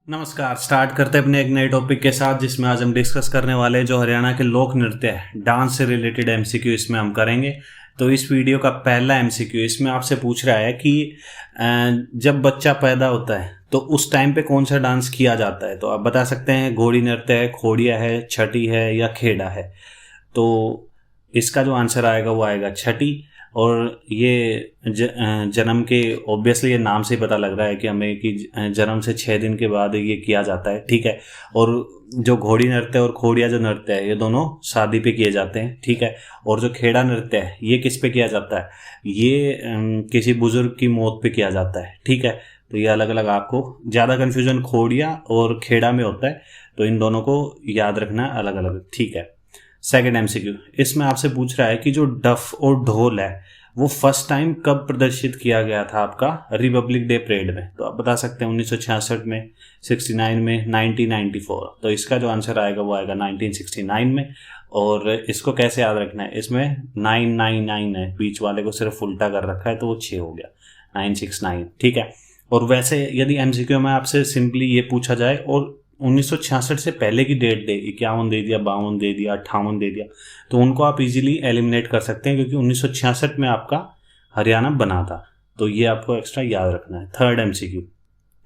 नमस्कार। स्टार्ट करते हैं अपने एक नए टॉपिक के साथ, जिसमें आज हम डिस्कस करने वाले हैं जो हरियाणा के लोक नृत्य है, डांस से रिलेटेड एमसीक्यू इसमें हम करेंगे। तो इस वीडियो का पहला एमसीक्यू इसमें आपसे पूछ रहा है कि जब बच्चा पैदा होता है तो उस टाइम पे कौन सा डांस किया जाता है। तो आप बता सकते हैं घोड़ी नृत्य है, खोड़िया है, छठी है या खेड़ा है। तो इसका जो आंसर आएगा वो आएगा छठी। और ये जन्म के ऑब्वियसली ये नाम से ही पता लग रहा है कि हमें कि जन्म से 6 दिन के बाद ये किया जाता है, ठीक है। और जो घोड़ी नृत्य और खोड़िया जो नृत्य है ये दोनों शादी पे किए जाते हैं, ठीक है। और जो खेड़ा नृत्य है ये किस पे किया जाता है, ये किसी बुजुर्ग की मौत पे किया जाता है, ठीक है। तो ये अलग अलग, आपको ज़्यादा कन्फ्यूजन खोड़िया और खेड़ा में होता है, तो इन दोनों को याद रखना अलग अलग, ठीक है। सेकेंड एमसीक्यू इसमें आपसे पूछ रहा है कि जो डफ और ढोल है वो फर्स्ट टाइम कब प्रदर्शित किया गया था आपका रिपब्लिक डे परेड में। तो आप बता सकते हैं 1966 में, 69 में, 1994। तो इसका जो आंसर आएगा वो आएगा 1969 में। और इसको कैसे याद रखना है, इसमें 999 है, बीच वाले को सिर्फ उल्टा कर रखा है तो वो 6 हो गया, 969, ठीक है। और वैसे यदि एमसीक्यू में आपसे सिंपली ये पूछा जाए और 1966 से पहले की डेट दे, 51 दे दिया, 52 दे दिया, 58 दे दिया, तो उनको आप इजीली एलिमिनेट कर सकते हैं, क्योंकि 1966 में आपका हरियाणा बना था। तो ये आपको एक्स्ट्रा याद रखना है। थर्ड एमसीक्यू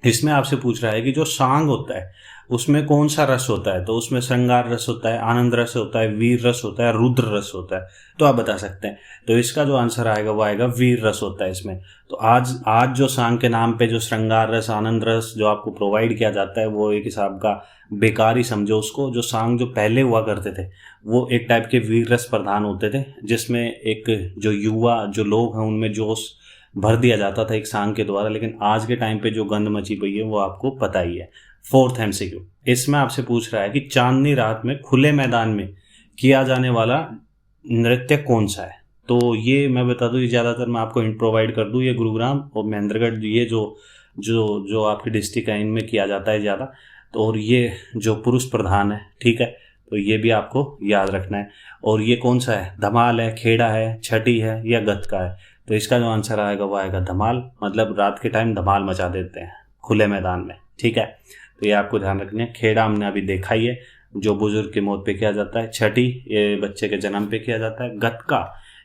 इसमें आपसे पूछ रहा है कि जो सांग होता है उसमें कौन सा रस होता है। तो उसमें श्रृंगार रस होता है, आनंद रस होता है, वीर रस होता है, रुद्र रस होता है। तो आप बता सकते हैं। तो इसका जो आंसर आएगा वो आएगा वीर रस होता है इसमें। तो आज जो सांग के नाम पे जो श्रृंगार रस, आनंद रस जो आपको प्रोवाइड किया जाता है वो एक हिसाब का बेकार ही समझो उसको। जो सांग जो पहले हुआ करते थे वो एक टाइप के वीर रस प्रधान होते थे, जिसमें एक जो युवा जो लोग हैं उनमें जोश भर दिया जाता था एक सांग के द्वारा। लेकिन आज के टाइम पे जो गंद मची पई है वो आपको पता ही है। फोर्थ एमसीक्यू इसमें आपसे पूछ रहा है कि चांदनी रात में खुले मैदान में किया जाने वाला नृत्य कौन सा है। तो ये मैं बता दूं, ये ज़्यादातर मैं आपको हिंट प्रोवाइड कर दूं, ये गुरुग्राम और महेंद्रगढ़, ये जो जो जो आपकी डिस्ट्रिक्ट है इनमें किया जाता है ज़्यादा। तो और ये जो पुरुष प्रधान है, ठीक है। तो ये भी आपको याद रखना है। और ये कौन सा है, धमाल है, खेड़ा है, छठी है या गतका है। तो इसका जो आंसर आएगा वो आएगा धमाल। मतलब रात के टाइम धमाल मचा देते हैं खुले मैदान में, ठीक है। तो ये आपको ध्यान रखना है। खेड़ा हमने अभी देखा ही है, जो बुजुर्ग की मौत पे किया जाता है। छठी ये बच्चे के जन्म पे किया जाता है। गतका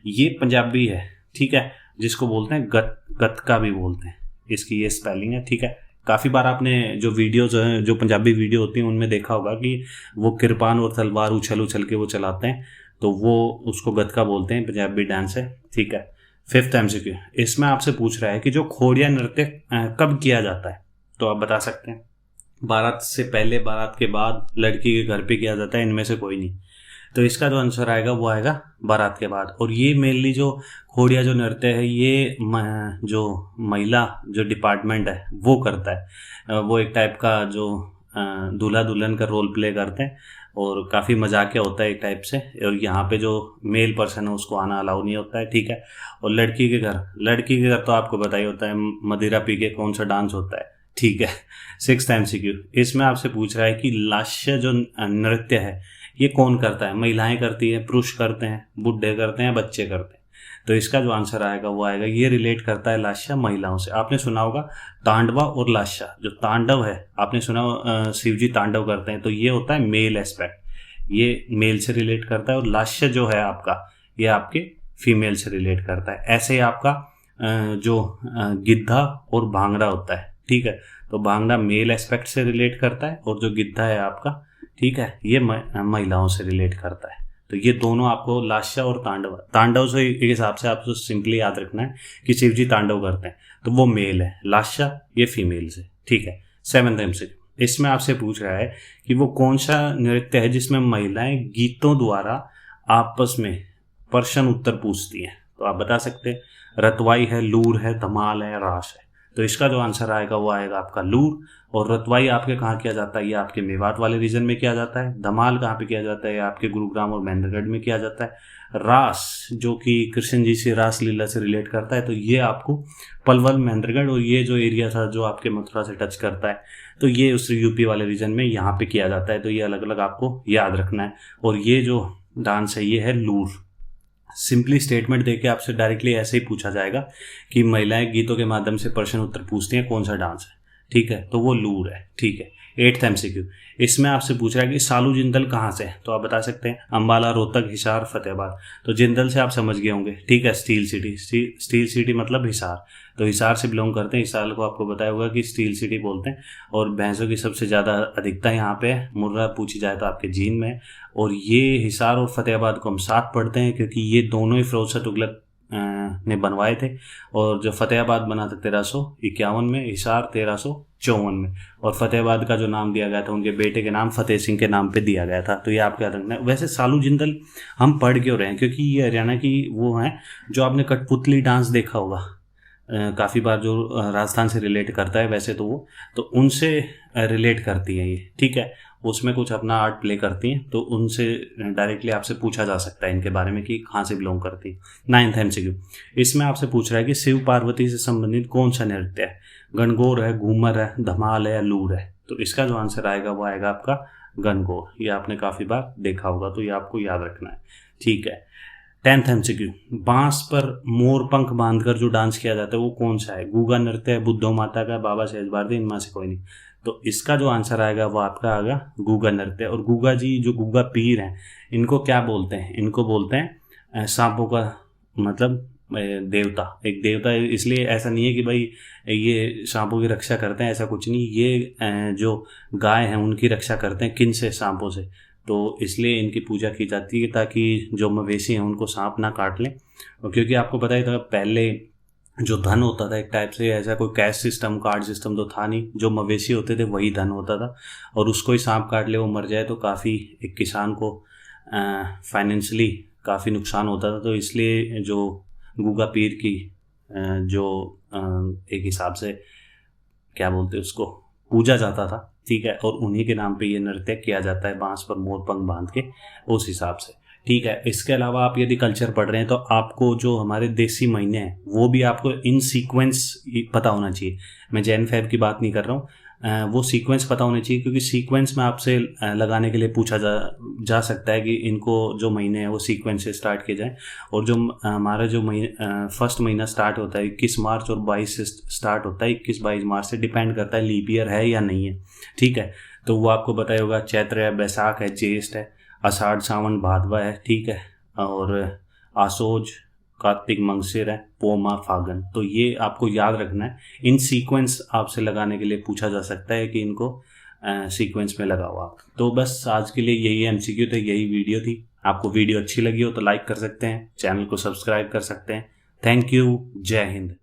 ये पंजाबी है, ठीक है, जिसको बोलते हैं गतका भी बोलते हैं। इसकी ये स्पेलिंग है, ठीक है। काफ़ी बार आपने जो वीडियोज हैं, जो पंजाबी वीडियो होती हैं, उनमें देखा होगा कि वो किरपान और तलवार उछल उछल के वो चलाते हैं, तो वो उसको गतका बोलते हैं, पंजाबी डांस है, ठीक है। फिफ्थ एमसीक्यू इसमें आपसे पूछ रहा है कि जो खोड़िया नृत्य कब किया जाता है। तो आप बता सकते हैं बारात से पहले, बारात के बाद, लड़की के घर पे किया जाता है, इनमें से कोई नहीं। तो इसका जो आंसर आएगा वो आएगा बारात के बाद। और ये मेनली जो खोड़िया जो नृत्य है ये जो महिला जो डिपार्टमेंट है वो करता है। वो एक टाइप का जो दूल्हा दुल्हन का रोल प्ले करते हैं और काफ़ी मजाकिया होता है एक टाइप से। और यहाँ पे जो मेल पर्सन है उसको आना अलाउ नहीं होता है, ठीक है। और लड़की के घर तो आपको पता ही होता है, मदिरा पी के कौन सा डांस होता है, ठीक है। सिक्स्थ एमसीक्यू इसमें आपसे पूछ रहा है कि लास्य जो नृत्य है ये कौन करता है। महिलाएं करती है, पुरुष करते हैं, बुढ़े करते हैं, बच्चे करते हैं। तो इसका जो आंसर आएगा वो आएगा, ये रिलेट करता है लास्य महिलाओं से। आपने सुना होगा तांडवा और लास्य। जो तांडव है आपने सुना, शिव जी तांडव करते हैं, तो ये होता है मेल एस्पेक्ट, ये मेल से रिलेट करता है। और लास्य जो है आपका ये आपके फीमेल से रिलेट करता है। ऐसे ही आपका जो गिद्धा और भांगड़ा होता है, ठीक है। तो भांगड़ा मेल एस्पेक्ट से रिलेट करता है और जो गिद्धा है आपका, ठीक है, ये महिलाओं से रिलेट करता है। तो ये दोनों आपको लास्य और तांडव से एक हिसाब से आपको सिंपली याद रखना है कि शिव जी तांडव करते हैं तो वो मेल है, लास्य ये फीमेल से, ठीक है। सेवंथ एमसीक्यू इसमें आपसे पूछ रहा है कि वो कौन सा नृत्य है जिसमें महिलाएं गीतों द्वारा आपस में प्रश्न उत्तर पूछती हैं। तो आप बता सकते हैं रतवाई है, लूर है, धमाल है, रास है। तो इसका जो आंसर आएगा वो आएगा आपका लूर। और रतवाई आपके कहाँ किया जाता है, ये आपके मेवात वाले रीजन में किया जाता है। धमाल कहाँ पे किया जाता है, आपके गुरुग्राम और महेंद्रगढ़ में किया जाता है। रास जो कि कृष्ण जी से रास लीला से रिलेट करता है, तो ये आपको पलवल, महेंद्रगढ़ और ये जो एरिया था जो आपके मथुरा से टच करता है, तो ये उस यूपी वाले रीजन में यहाँ पे किया जाता है। तो ये अलग अलग आपको याद रखना है। और ये जो डांस है ये है लूर। सिंपली स्टेटमेंट देके आपसे डायरेक्टली ऐसे ही पूछा जाएगा कि महिलाएं गीतों के माध्यम से प्रश्न उत्तर पूछती हैं कौन सा डांस है, ठीक है, तो वो लूर है, ठीक है। 8th MCQ, इसमें आपसे पूछ रहा है कि सालू जिंदल कहाँ से है, तो आप बता सकते हैं अम्बाला, रोहतक, हिसार, फतेहाबाद। तो जिंदल से आप समझ गए होंगे, ठीक है। स्टील सिटी, स्टील सिटी मतलब हिसार, तो हिसार से बिलोंग करते हैं। हिसार को आपको बताया होगा कि स्टील सिटी बोलते हैं। और भैंसों की सबसे ज़्यादा अधिकता यहाँ पे है। मुर्रा पूछी जाए तो आपके जीन में। और ये हिसार और फतेहाबाद को हम साथ पढ़ते हैं क्योंकि ये दोनों ही फिरोज शाह तुगलक ने बनवाए थे। और जो फतेहाबाद बना था 1351 में, हिसार 1354 में। और फतेहाबाद का जो नाम दिया गया था उनके बेटे के नाम फतेह सिंह के नाम पे दिया गया था। तो ये आपका रखना है। वैसे सालू जिंदल हम पढ़ क्यों रहे हैं, क्योंकि ये हरियाणा की वो हैं जो आपने कठपुतली डांस देखा होगा काफ़ी बार, जो राजस्थान से रिलेट करता है वैसे तो वो, तो उनसे रिलेट करती है ये, ठीक है। उसमें कुछ अपना आर्ट प्ले करती हैं, तो उनसे डायरेक्टली आपसे पूछा जा सकता है इनके बारे में कि कहाँ से बिलोंग करती है। 9th MCQ, इसमें आपसे पूछ रहा है कि शिव पार्वती से संबंधित कौन सा नृत्य है, गणगौर है, घूमर है, धमाल है या लूर है। तो इसका जो आंसर आएगा वो आएगा आपका गणगौर। ये आपने काफ़ी बार देखा होगा, तो ये आपको याद रखना है, ठीक है। 10th MCQ, बांस पर मोर पंख बांधकर जो डांस किया जाता है वो कौन सा है, गूगा नृत्य है, बुद्धो माता का, बाबा सहज भारती, इनमें से कोई नहीं। तो इसका जो आंसर आएगा वो आपका आएगा गूगा नृत्य। और गूगा जी, जो गूगा पीर हैं, इनको क्या बोलते हैं, इनको बोलते हैं सांपों का मतलब देवता, एक देवता। इसलिए ऐसा नहीं है कि भाई ये सांपों की रक्षा करते हैं, ऐसा कुछ नहीं। ये जो गाय हैं उनकी रक्षा करते हैं, किन से, सांपों से। तो इसलिए इनकी पूजा की जाती है ताकि जो मवेशी हैं उनको सांप ना काट लें। और क्योंकि आपको पता ही था पहले जो धन होता था एक टाइप से, ऐसा कोई कैश सिस्टम, कार्ड सिस्टम तो था नहीं। जो मवेशी होते थे वही धन होता था, और उसको ही सांप काट ले, वो मर जाए तो काफ़ी एक किसान को फाइनेंशियली काफ़ी नुकसान होता था। तो इसलिए जो गूगा पीर की जो एक हिसाब से क्या बोलते उसको, पूजा जाता था, ठीक है। और उन्हीं के नाम पे ये नृत्य किया जाता है, बांस पर मोर पंख बांध के, उस हिसाब से, ठीक है। इसके अलावा आप यदि कल्चर पढ़ रहे हैं तो आपको जो हमारे देसी महीने हैं वो भी आपको इन सीक्वेंस पता होना चाहिए। मैं जैन फेब की बात नहीं कर रहा हूँ, वो सीक्वेंस पता होने चाहिए, क्योंकि सीक्वेंस में आपसे लगाने के लिए पूछा जा सकता है कि इनको जो महीने हैं वो सीक्वेंस से स्टार्ट किए जाएँ। और जो हमारा जो फर्स्ट महीना स्टार्ट होता है 21 मार्च और 22 से स्टार्ट होता है, 21-22 मार्च से, डिपेंड करता है लीप ईयर है या नहीं है, ठीक है। तो वो आपको बताया होगा, चैत्र है, बैसाख है, ज्येष्ठ है, आषाढ़, सावन, भादवा है, ठीक है। और आसोज, कार्तिक, मंगसिर है, पोमा, फागन। तो ये आपको याद रखना है। इन सीक्वेंस आपसे लगाने के लिए पूछा जा सकता है कि इनको सीक्वेंस में लगाओ आप। तो बस आज के लिए यही MCQ थे, यही वीडियो थी। आपको वीडियो अच्छी लगी हो तो लाइक कर सकते हैं, चैनल को सब्सक्राइब कर सकते हैं। थैंक यू, जय हिंद।